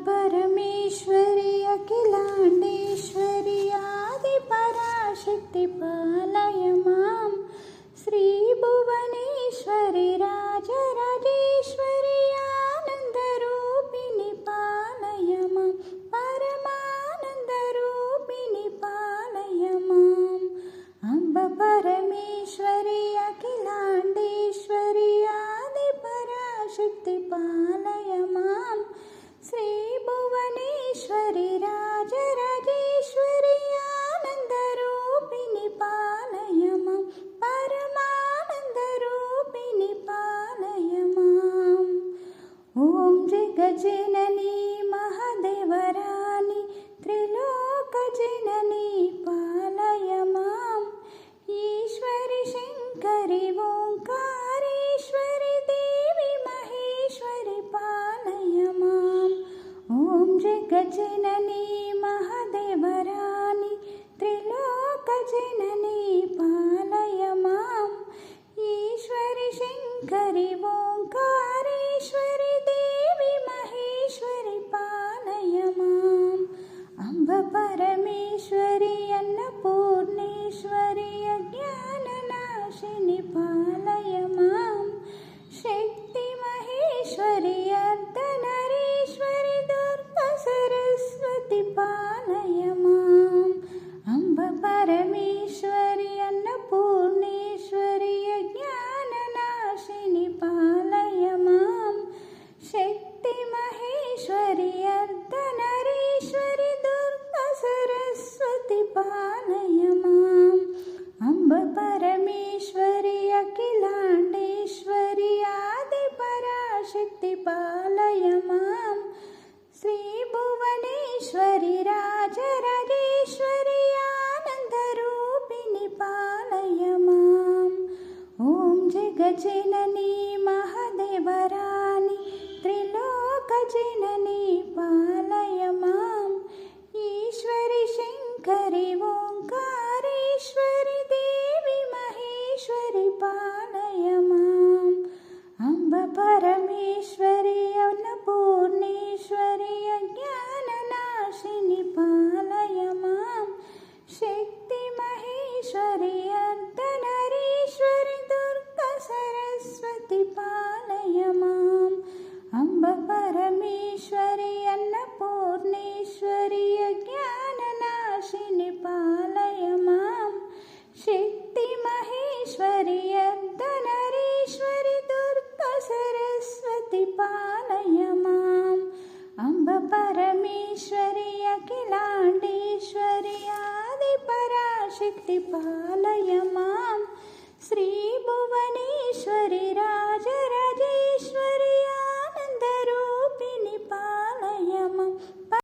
परमेश्वरि अखिलाण्डेश्वरि आदिपराशक्ति पालय मां श्रीभुवनेश्वरि राजराजेश्वरि आनन्दरूपिणि पालय मां परमानन्दरूपिणि पालय माम् अम्ब परमेश्वरि अखिलाण्डेश्वरि आदिपराशक्ति पालय मां श्रीभुवनेश्वरि राजराजेश्वरि आनन्दरूपिणि पालय मां परमानन्दरूपिणि पालय माम् ॐ जगज्जननी महादेवरानी त्रिलोकजननी पालय माम् ईश्वरि शङ्करि ओङ्कारेश्वरि देवी महेश्वरि पालय माम् ॐ जगज्जननी महादेवरानी त्रिलोकजननी पालय माम् ईश्वरि शङ्करि ओङ्कारेश्वरि देवी महेश्वरि पालय माम् अम्ब परमेश्वरि अन्नपूर्णेश्वरि अज्ञाननाशिनि पालय माम् शक्ति महेश्वरि अर्धनारीश्वरि दुर्गा सरस्वती पालय माम् अम्ब परमेश्वरि अन्नपूर्णेश्वरि अज्ञाननाशिनि पालय माम् शक्ति महेश्वरि अर्धनारीश्वरि दुर्गा सरस्वती पालय माम् अम्ब परमेश्वरि अखिलाण्डेश्वरि आदिपराशक्ति पालय मां श्रीभुवनेश्वरि राजराजेश्वरि आनन्दरूपिणि पालय माम् ॐ जगज्जननी महादेवरानी त्रिलोकजननी पालय माम् ईश्वरि शङ्करि ओङ्कारेश्वरि देवी महेश्वरि पालय माम् अम्ब परमेश्वरि अन्नपूर्णेश्वरि अज्ञाननाशिनि पालय माम् शक्ति महेश्वरि अर्धनारीश्वरि दुर्गा सरस्वती पालय माम् अम्ब परमेश्वरि अन्नपूर्णेश्वरि अज्ञाननाशिनि पालय माम् शक्ति महेश्वरि अर्धनारीश्वरि दुर्गा सरस्वती पालय माम् अम्ब परमेश्वरि अखिलाण्डेश्वरि आदिपराशक्ति पालय माम्